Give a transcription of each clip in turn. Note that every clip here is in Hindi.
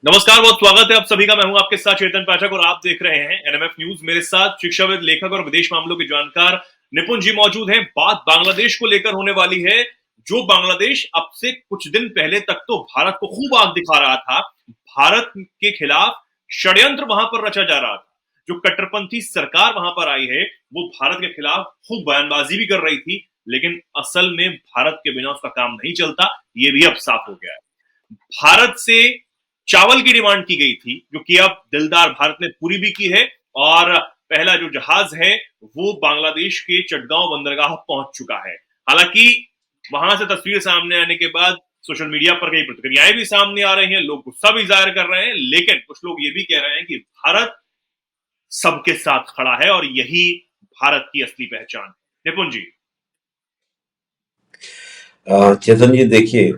नमस्कार, बहुत स्वागत है आप सभी का। मैं हूं आपके साथ चेतन पाठक और आप देख रहे हैं एनएमएफ न्यूज। मेरे साथ शिक्षाविद, लेखक और विदेश मामलों के जानकार निपुण जी मौजूद हैं। बात बांग्लादेश को लेकर होने वाली है, जो बांग्लादेश अब से कुछ दिन पहले तक तो भारत को खूब आग दिखा रहा था। भारत के खिलाफ षड्यंत्र वहां पर रचा जा रहा था। जो कट्टरपंथी सरकार वहां पर आई है, वो भारत के खिलाफ खूब बयानबाजी भी कर रही थी, लेकिन असल में भारत के बिना उसका काम नहीं चलता, ये भी अब साफ हो गया है। भारत से चावल की डिमांड की गई थी, जो कि अब दिलदार भारत ने पूरी भी की है। और पहला जो जहाज है वो बांग्लादेश के चटगांव बंदरगाह पहुंच चुका है। हालांकि वहां से तस्वीर सामने आने के बाद सोशल मीडिया पर कई प्रतिक्रियाएं भी सामने आ रही हैं, लोग गुस्सा भी जाहिर कर रहे हैं, लेकिन कुछ लोग ये भी कह रहे हैं कि भारत सबके साथ खड़ा है और यही भारत की असली पहचान है। निपुण जी। चेतन जी देखिए,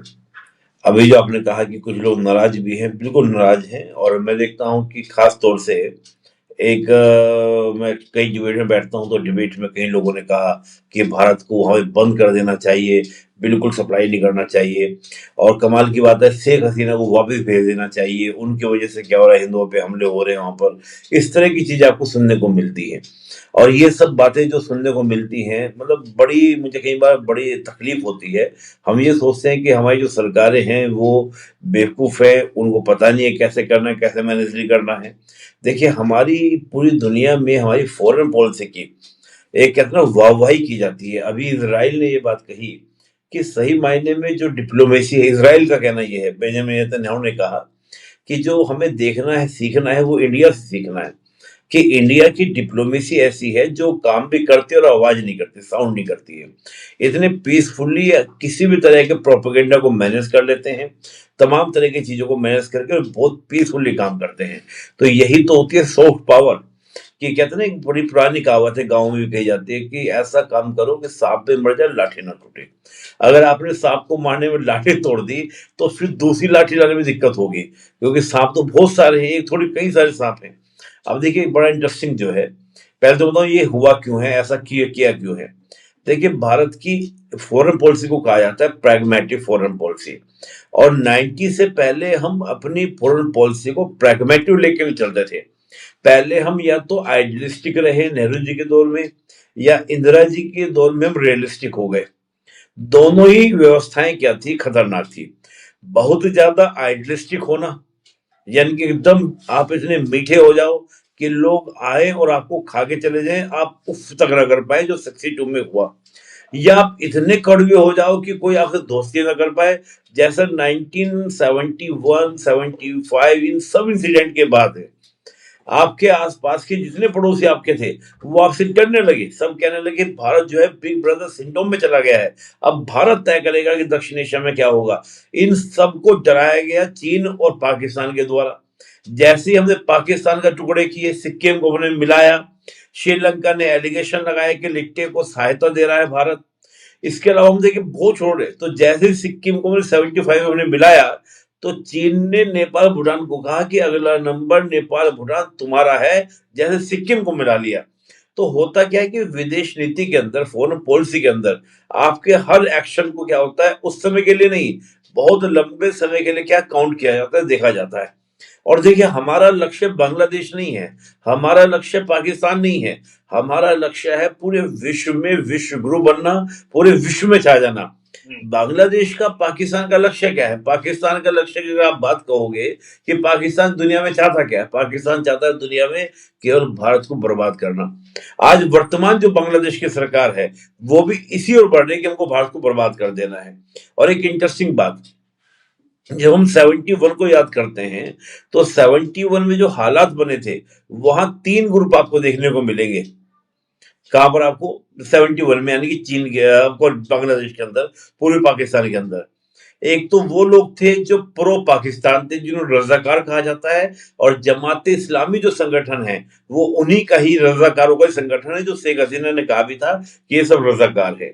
अभी जो आपने कहा कि कुछ लोग नाराज भी हैं, बिल्कुल नाराज हैं। और मैं देखता हूं कि खास तौर से मैं कई डिबेट में बैठता हूं तो डिबेट में कई लोगों ने कहा कि भारत को हमें बंद कर देना चाहिए, बिल्कुल सप्लाई नहीं करना चाहिए। और कमाल की बात है, शेख हसीना को वापस भेज देना चाहिए, उनकी वजह से क्या हो रहा है, हिंदुओं पे हमले हो रहे हैं वहां पर। इस तरह की चीजें आपको सुनने को मिलती है। और ये सब बातें जो सुनने को मिलती हैं, मतलब बड़ी, मुझे कई बार बड़ी तकलीफ होती है। हम ये सोचते हैं कि हमारी जो सरकारें हैं वो बेवकूफ़ है, उनको पता नहीं है कैसे करना है, कैसे मैनेज करना है। देखिए, हमारी पूरी दुनिया में हमारी फॉरेन पॉलिसी की एक कहते हैं ना वाहवाही की जाती है। अभी इजराइल ने ये बात कही कि सही मायने में जो डिप्लोमेसी है, इजराइल का कहना ये है, बेंजामिन नेतन्याहू ने कहा कि जो हमें देखना है, सीखना है, वो इंडिया से सीखना है। कि इंडिया की डिप्लोमेसी ऐसी है जो काम भी करती है और आवाज नहीं करती, साउंड नहीं करती है। इतने पीसफुली किसी भी तरह के प्रोपेगेंडा को मैनेज कर लेते हैं, तमाम तरह की चीजों को मैनेज करके और बहुत पीसफुली काम करते हैं। तो यही तो होती है सॉफ्ट पावर। कि कहते हैं ना, एक बड़ी पुरानी कहावत है, गाँव में भी कही जाती है कि ऐसा काम करो कि सांप भी मर जाए, लाठी ना टूटे। अगर आपने सांप को मारने में लाठी तोड़ दी, तो फिर दूसरी लाठी लाने में दिक्कत होगी, क्योंकि सांप तो बहुत सारे हैं, एक थोड़ी कई सारे सांप हैं। अब देखिए, एक बड़ा इंटरेस्टिंग जो है, पहले तो बताऊं ये हुआ क्यों है, ऐसा किया किया क्यों है। देखिए, भारत की फॉरेन पॉलिसी को कहा जाता है प्रैग्मेटिक फॉरेन पॉलिसी। और 90 से पहले हम अपनी फॉरेन पॉलिसी को प्रैग्मेटिव लेके भी चलते थे। पहले हम या तो आइडियलिस्टिक रहे नेहरू जी के दौर में, या इंदिरा जी के दौर में हम रियलिस्टिक हो गए। दोनों ही व्यवस्थाएं क्या थी, खतरनाक थी। बहुत ज्यादा आइडियलिस्टिक होना, यानी कि एकदम आप इतने मीठे हो जाओ कि लोग आए और आपको खा के चले जाएं, आप उफ तक ना कर पाए, जो 62 में हुआ। या आप इतने कड़वे हो जाओ कि कोई आपसे दोस्ती ना कर पाए, जैसा 1971 75 इन सब इंसिडेंट के बाद है। आपके आसपास के जितने पड़ोसी आपके थे, वो आपसे डरने लगे, सब कहने लगे भारत जो है बिग ब्रदर सिंड्रोम में चला गया है। अब भारत तय करेगा कि दक्षिण एशिया में क्या होगा। इन सबको डराया गया चीन और पाकिस्तान के द्वारा। जैसे ही हमने पाकिस्तान का टुकड़े किए, सिक्किम को हमने मिलाया, श्रीलंका ने एलिगेशन लगाया कि लिट्टे को सहायता दे रहा है भारत। इसके अलावा हम देखिए बहुत छोड़ रहे, तो जैसे ही सिक्किम को 75 में हमने मिलाया, तो चीन ने नेपाल भूटान को कहा कि अगला नंबर नेपाल भूटान तुम्हारा है, जैसे सिक्किम को मिला लिया। तो होता क्या है कि विदेश नीति के अंदर, फॉरेन पॉलिसी के अंदर, आपके हर एक्शन को क्या होता है, उस समय के लिए नहीं, बहुत लंबे समय के लिए क्या काउंट किया जाता है, देखा जाता है। और देखिए, हमारा लक्ष्य बांग्लादेश नहीं है, हमारा लक्ष्य पाकिस्तान नहीं है, हमारा लक्ष्य है पूरे विश्व में विश्व गुरु बनना, पूरे विश्व में छा जाना। बांग्लादेश का पाकिस्तान का लक्ष्य क्या है? पाकिस्तान का लक्ष्य की अगर आप बात कहोगे कि पाकिस्तान दुनिया में चाहता क्या है, पाकिस्तान चाहता है दुनिया में केवल भारत को बर्बाद करना। आज वर्तमान जो बांग्लादेश की सरकार है, वो भी इसी ओर बढ़ रही है कि हमको भारत को बर्बाद कर देना है। और एक इंटरेस्टिंग बात, जब हम 71 को याद करते हैं, तो 71 में जो हालात बने थे, वहां 3 ग्रुप आपको देखने को मिलेंगे। कहां पर आपको? 71 में, यानी कि चीन के आपको बांग्लादेश के अंदर, पूर्वी पाकिस्तान के अंदर। एक तो वो लोग थे जो प्रो पाकिस्तान थे, जिन्होंने रजाकार कहा जाता है। और जमात इस्लामी जो संगठन है, वो उन्हीं का ही रजाकारों का ही संगठन है, जो शेख हसीना ने कहा भी था कि ये सब रजाकार है।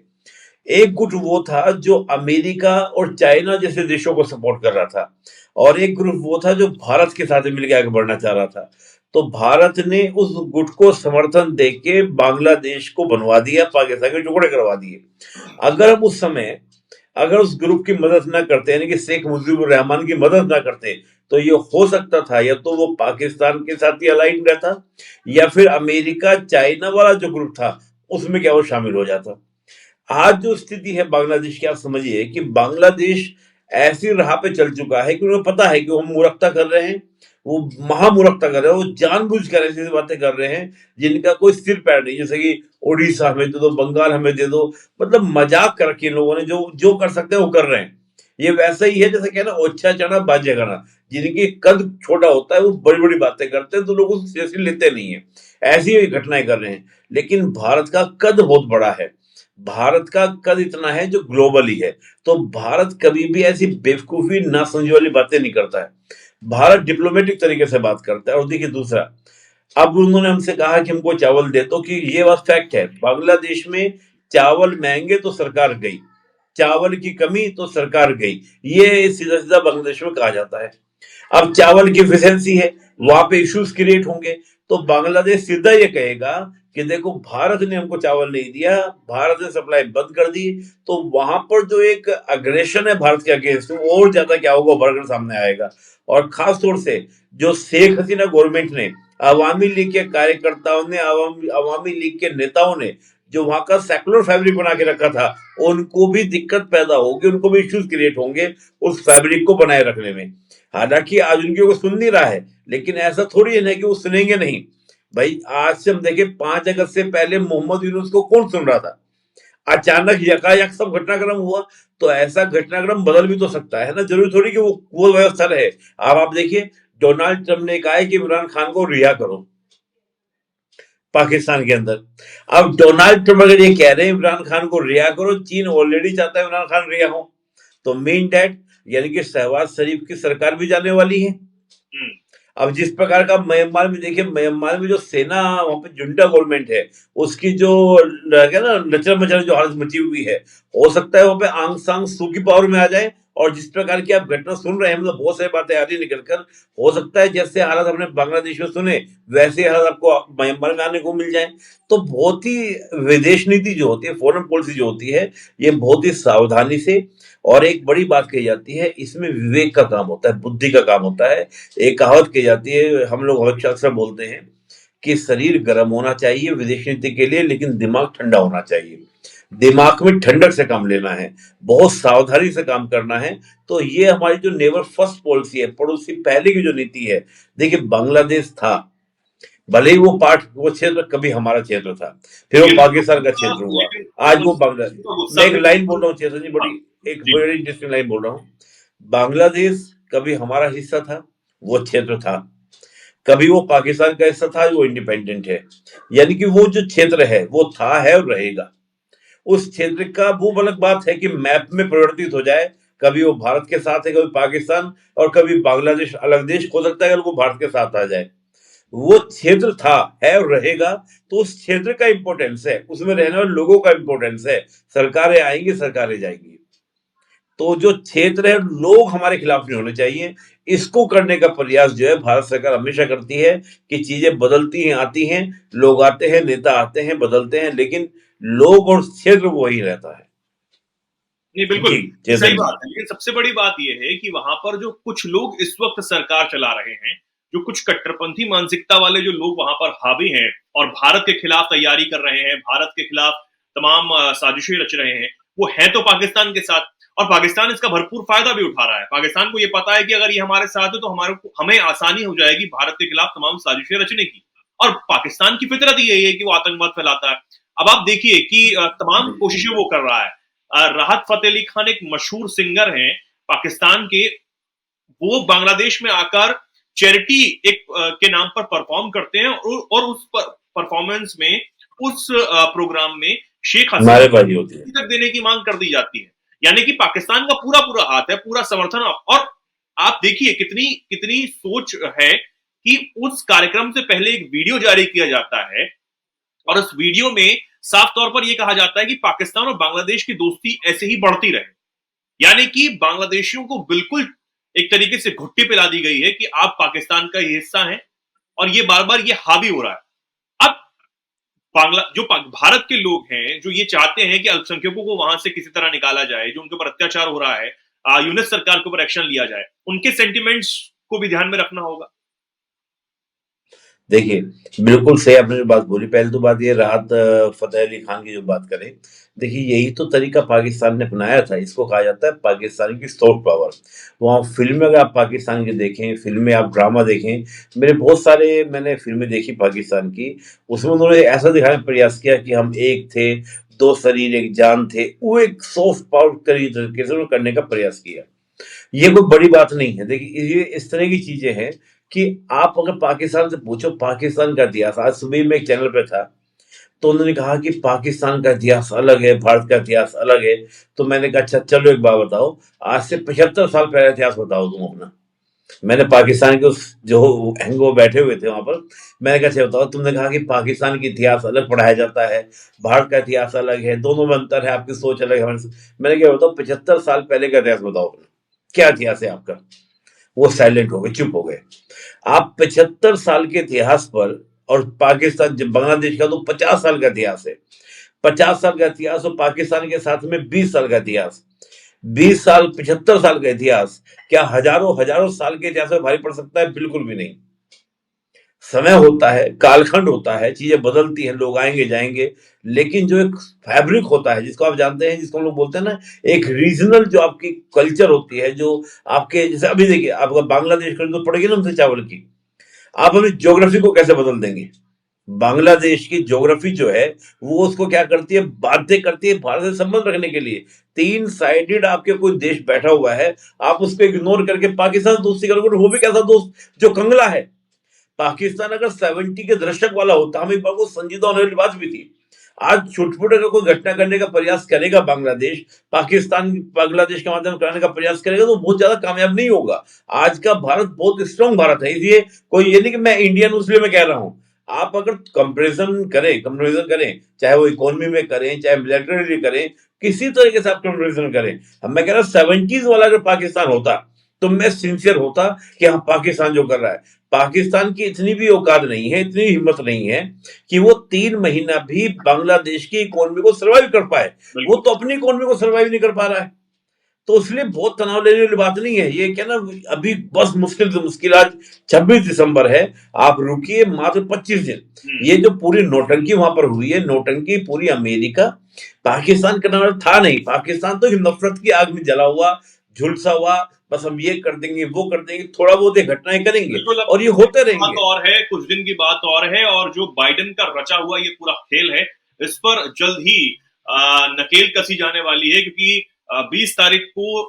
एक गुट वो था जो अमेरिका और चाइना जैसे देशों को सपोर्ट कर रहा था। और एक ग्रुप वो था जो भारत के साथ मिलकर आगे बढ़ना चाह रहा था। तो भारत ने उस गुट को समर्थन देके बांग्लादेश को बनवा दिया, पाकिस्तान के टुकड़े करवा दिए। अगर हम उस समय, अगर उस ग्रुप की मदद ना करते, यानी कि शेख मुजीबुर रहमान की मदद ना करते, तो ये हो सकता था या तो वो पाकिस्तान के साथ ही अलाइन रहता या फिर अमेरिका चाइना वाला जो ग्रुप था उसमें क्या वो शामिल हो जाता। आज जो स्थिति है बांग्लादेश की, आप समझिए कि बांग्लादेश ऐसी राह पे चल चुका है कि उन्हें पता है कि वो मूर्खता कर रहे हैं, वो महामूर्खता कर रहे हैं, वो जानबूझकर ऐसी ऐसी बातें कर रहे हैं जिनका कोई सिर पैर नहीं, जैसे कि उड़ीसा हमें दे दो, बंगाल हमें दे दो, मतलब मजाक कर रखी है इन लोगों ने, जो जो कर सकते हैं वो कर रहे हैं। ये वैसा ही है जैसे कहना ओछा चना बाजे गाना, जिनकी कद छोटा होता है वो बड़ी बड़ी बातें करते हैं तो लोग उसको सीरियसली लेते नहीं है, ऐसी ही घटनाएं कर रहे हैं। लेकिन भारत का कद बहुत बड़ा है, भारत का कद इतना है जो ग्लोबली है, तो भारत कभी भी ऐसी बेवकूफी ना समझने वाली बातें नहीं करता है। भारत डिप्लोमेटिक तरीके से बात करता है। और देखिए दूसरा, अब उन्होंने हमसे कहा कि हमको चावल दे, तो कि ये बात फैक्ट है, बांग्लादेश में चावल महंगे तो सरकार गई, चावल की कमी तो सरकार गई, ये सीधा सीधा बांग्लादेश में कहा जाता है। अब चावल की एफिशिएंसी है, वहां पे इश्यूज क्रिएट होंगे, तो बांग्लादेश सीधा ये कहेगा कि देखो भारत ने हमको चावल नहीं दिया, भारत ने सप्लाई बंद कर दी, तो वहां पर जो एक अग्रेशन है भारत के अगेंस्ट वो और ज्यादा क्या होगा बढ़कर सामने आएगा। और खास तौर से जो शेख हसीना गवर्नमेंट ने, अवामी लीग के कार्यकर्ताओं ने, अवामी लीग के नेताओं ने जो वहां का सेकुलर फैब्रिक बना के रखा था, उनको भी दिक्कत पैदा होगी, उनको भी इश्यूज क्रिएट होंगे उस फैब्रिक को बनाए रखने में। हालांकि आज उनकी कोई सुन नहीं रहा है, लेकिन ऐसा थोड़ी है ना कि वो सुनेंगे नहीं। भाई आज से हम देखें 5 अगस्त से पहले मोहम्मद यूनुस को कौन सुन रहा था, अचानक यकायक सब घटनाक्रम हुआ, तो ऐसा घटनाक्रम बदल भी तो सकता है ना, जरूरी थोड़ी कि वो व्यवस्था रहे। अब आप देखिए डोनाल्ड ट्रंप ने कहा है कि इमरान खान को रिहा करो पाकिस्तान के अंदर। अब डोनाल्ड ट्रंप अगर ये कह रहे हैं इमरान खान को रिहा करो, चीन ऑलरेडी चाहता है इमरान खान रिहा हो, तो मीन डैट यानी कि शहबाज शरीफ की सरकार भी जाने वाली है। अब जिस प्रकार का म्यांमार में देखिए, म्यांमार में जो सेना वहां पे जुंटा गवर्नमेंट है, उसकी जो ना लचर मचर जो हालत मची हुई है, हो सकता है वहां पे आंग सांग सू की पावर में आ जाए। और जिस प्रकार की आप घटना सुन रहे हैं, मतलब बहुत सारी बातें आ रही निकल कर, हो सकता है जैसे हालात हमने बांग्लादेश में सुने वैसे हालात आपको म्यांमार में आने को मिल जाए। तो बहुत ही विदेश नीति जो होती है, फॉरेन पॉलिसी जो होती है, ये बहुत ही सावधानी से, और एक बड़ी बात कही जाती है इसमें विवेक का काम होता है, बुद्धि का काम होता है। एक कहावत कही जाती है, हम लोग अक्सर बोलते हैं कि शरीर गर्म होना चाहिए विदेश नीति के लिए, लेकिन दिमाग ठंडा होना चाहिए। दिमाग में ठंडक से काम लेना है, बहुत सावधानी से काम करना है। तो ये हमारी जो नेवर फर्स्ट पॉलिसी है, पड़ोसी पहले की जो नीति है, देखिए बांग्लादेश था, भले ही वो क्षेत्र कभी हमारा क्षेत्र था, फिर वो पाकिस्तान का क्षेत्र हुआ, आज वो बांग्लादेश। मैं एक लाइन बोल रहा हूँ चेतन जी, एक बड़ी इंटरेस्टिंग लाइन बोल रहा हूँ। बांग्लादेश कभी हमारा हिस्सा था, वो क्षेत्र था, कभी वो पाकिस्तान का हिस्सा था, वो इंडिपेंडेंट है, यानी कि वो जो क्षेत्र है वो था, है और रहेगा। उस क्षेत्र का वो अलग बात है कि मैप में परिवर्तित हो जाए, कभी वो भारत के साथ है, कभी पाकिस्तान, और कभी बांग्लादेश अलग देश हो सकता है अगर वो भारत के साथ आ जाए। वो क्षेत्र था, है और रहेगा, तो उस क्षेत्र का इंपॉर्टेंस है, उसमें रहने वाले लोगों का इंपॉर्टेंस है। सरकारें आएंगी, सरकारें जाएंगी, तो जो क्षेत्र है लोग हमारे खिलाफ नहीं होने चाहिए। इसको करने का प्रयास जो है भारत सरकार हमेशा करती है कि चीजें बदलती हैं, आती हैं, लोग आते हैं, नेता आते हैं, बदलते हैं, लेकिन लोग और क्षेत्र वो वही रहता है। नहीं बिल्कुल जी सही बात है, लेकिन सबसे बड़ी बात यह है कि वहां पर जो कुछ लोग इस वक्त सरकार चला रहे हैं, जो कुछ कट्टरपंथी मानसिकता वाले जो लोग वहां पर हावी हैं और भारत के खिलाफ तैयारी कर रहे हैं, भारत के खिलाफ तमाम साजिशें रच रहे हैं, वो है तो पाकिस्तान के साथ, और पाकिस्तान इसका भरपूर फायदा भी उठा रहा है। पाकिस्तान को ये पता है कि अगर ये हमारे साथ है तो हमें आसानी हो जाएगी भारत के खिलाफ तमाम साजिशें रचने की, और पाकिस्तान की फितरत ही यही है कि वो आतंकवाद फैलाता है। अब आप देखिए कि तमाम कोशिशें वो कर रहा है। राहत फतेह अली खान एक मशहूर सिंगर हैं पाकिस्तान के, वो बांग्लादेश में आकर चैरिटी एक के नाम पर परफॉर्म करते हैं, और उस परफॉर्मेंस में, उस प्रोग्राम में शेख हसीना तक देने की मांग कर दी जाती है। यानी कि पाकिस्तान का पूरा पूरा हाथ है, पूरा समर्थन। और आप देखिए कितनी कितनी सोच है कि उस कार्यक्रम से पहले एक वीडियो जारी किया जाता है, और उस वीडियो में साफ तौर पर यह कहा जाता है कि पाकिस्तान और बांग्लादेश की दोस्ती ऐसे ही बढ़ती रहे। यानी कि बांग्लादेशियों को बिल्कुल एक तरीके से घुट्टी पिला दी गई है कि आप पाकिस्तान का ही हिस्सा हैं, और ये बार बार ये हावी हो रहा है। अब भारत के लोग हैं जो ये चाहते हैं कि अल्पसंख्यकों को वहां से किसी तरह निकाला जाए, जो उनके ऊपर अत्याचार हो रहा है, यूनिस सरकार के ऊपर एक्शन लिया जाए, उनके सेंटिमेंट्स को भी ध्यान में रखना होगा। देखिए, बिल्कुल सही आपने जो बात बोली। पहले तो बात ये राहत फ़तेह अली खान की जो बात करें, देखिए यही तो तरीका पाकिस्तान ने अपनाया था। इसको कहा जाता है पाकिस्तान की सॉफ्ट पावर। वहाँ फ़िल्में अगर आप पाकिस्तान की देखें, फ़िल्में आप ड्रामा देखें, मैंने फ़िल्में देखी पाकिस्तान की, उसमें उन्होंने ऐसा दिखाने का प्रयास किया कि हम एक थे, 2 शरीर एक जान थे। वो एक सॉफ्ट पावर तरीके से उन्होंने करने का प्रयास किया। ये कोई बड़ी बात नहीं है। देखिए ये इस तरह की चीजें हैं कि आप अगर पाकिस्तान से पूछो पाकिस्तान का इतिहास, आज सुबह मैं एक चैनल पे था तो उन्होंने कहा कि पाकिस्तान का इतिहास अलग है, भारत का इतिहास अलग है। तो मैंने कहा अच्छा चलो एक बात बताओ, आज से 75 साल पहले इतिहास बताओ तुम अपना। मैंने पाकिस्तान के उस जो हैंग वो बैठे हुए थे वहां पर, मैंने कहा अच्छा बताओ, तुमने कहा कि पाकिस्तान का इतिहास अलग पढ़ाया जाता है, भारत का इतिहास अलग है, दोनों में अंतर है, आपकी सोच अलग है मैंने क्या बताओ 75 साल पहले का इतिहास बताओ अपना, क्या इतिहास है आपका। वो साइलेंट हो गए, चुप हो गए। आप 75 साल के इतिहास पर, और पाकिस्तान जब बांग्लादेश का तो 50 साल का इतिहास है, 50 साल का इतिहास और पाकिस्तान के साथ में 20 साल का इतिहास, 20 साल 75 साल का इतिहास, क्या हजारों हजारों साल के इतिहास में भारी पड़ सकता है? बिल्कुल भी नहीं। समय होता है, कालखंड होता है, चीजें बदलती हैं, लोग आएंगे जाएंगे, लेकिन जो एक फैब्रिक होता है जिसको आप जानते हैं, जिसको हम लोग बोलते हैं ना, एक रीजनल जो आपकी कल्चर होती है, जो आपके जैसे अभी देखिए आप अगर बांग्लादेश की तो पड़ेगी ना हमसे चावल की, आप अपनी ज्योग्राफी को कैसे बदल देंगे? बांग्लादेश की ज्योग्राफी जो है वो उसको क्या करती है, बाध्य करती है भारत से संबंध रखने के लिए। तीन साइडेड आपके कोई देश बैठा हुआ है, आप उसको इग्नोर करके पाकिस्तान से दोस्ती करोगे, वो भी कैसा दोस्त जो कंगला है। पाकिस्तान अगर 70 के दशक वाला होता, हम एक बार को संजीदा होने वाली बात भी थी। आज छुटपुट अगर कोई घटना करने का प्रयास करेगा बांग्लादेश, पाकिस्तान बांग्लादेश के माध्यम कराने का प्रयास करेगा तो बहुत ज्यादा कामयाब नहीं होगा। आज का भारत बहुत स्ट्रांग भारत है, इसलिए कोई ये नहीं कि मैं इंडियन इसलिए मैं कह रहा हूं। आप अगर कंपेरिजन करें, चाहे वो इकोनॉमी में करें, चाहे मिलिटरी करें, किसी तरीके से आप कंपेरिजन करें, अब मैं कह रहा हूं 70s वाला अगर पाकिस्तान होता तो मैं सिंसियर होता कि हाँ पाकिस्तान जो कर रहा है, पाकिस्तान की इतनी भी औकात नहीं है, इतनी हिम्मत नहीं है कि वो 3 महीना भी बांग्लादेश की इकोनॉमी को सर्वाइव कर पाए। वो बिल्कुल। तो अपनी इकोनॉमी को सर्वाइव नहीं कर पा रहा है। तो इसलिए बहुत तनाव लेने वाली बात नहीं है ये, क्या ना, अभी बस मुश्किल से मुश्किल आज 26 दिसंबर है, आप रुकिए मात्र 25 दिन। ये जो पूरी नौटंकी वहां पर हुई है, नौटंकी पूरी अमेरिका पाकिस्तान करने वाला था नहीं। पाकिस्तान तो नफरत की आग में जला हुआ, झुलसा हुआ, बस हम ये कर देंगे वो कर देंगे, थोड़ा बहुत ये घटनाएं करेंगे बिल्कुल, अब और ये होते बात रहेंगे। और है, कुछ दिन की बात और है, और जो बाइडेन का रचा हुआ ये पूरा खेल है, इस पर जल्द ही नकेल कसी जाने वाली है, क्योंकि 20 तारीख को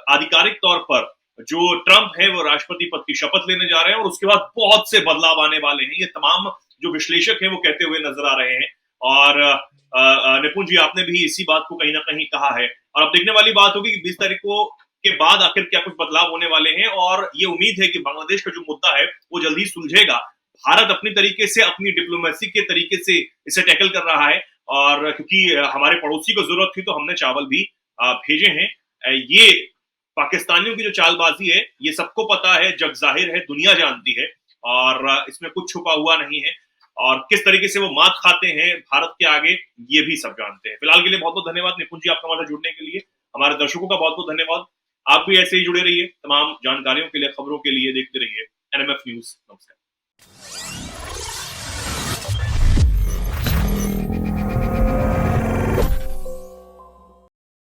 आधिकारिक तौर पर जो ट्रंप है वो राष्ट्रपति पद की शपथ लेने जा रहे हैं, और उसके बाद बहुत से बदलाव आने वाले हैं। ये तमाम जो विश्लेषक हैं वो कहते हुए नजर आ रहे हैं। और निपुण जी, आपने भी इसी बात को कहीं ना कहीं कहा है, और अब देखने वाली बात होगी कि 20 तारीख को के बाद आखिर क्या कुछ बदलाव होने वाले हैं। और ये उम्मीद है कि बांग्लादेश का जो मुद्दा है वो जल्दी सुलझेगा। भारत अपनी तरीके से, अपनी डिप्लोमेसी के तरीके से इसे टैकल कर रहा है, और क्योंकि हमारे पड़ोसी को जरूरत थी तो हमने चावल भी भेजे हैं। ये पाकिस्तानियों की जो चालबाजी है ये सबको पता है, जग जाहिर है, दुनिया जानती है, और इसमें कुछ छुपा हुआ नहीं है। और किस तरीके से वो मात खाते हैं भारत के आगे, ये भी सब जानते हैं। फिलहाल के लिए बहुत बहुत धन्यवाद निपुण जी, आपका हमारे जुड़ने के लिए। हमारे दर्शकों का बहुत बहुत धन्यवाद। आप भी ऐसे ही जुड़े रहिए, तमाम जानकारियों के लिए, खबरों के लिए देखते रहिए एनएमएफ न्यूज। नमस्कार।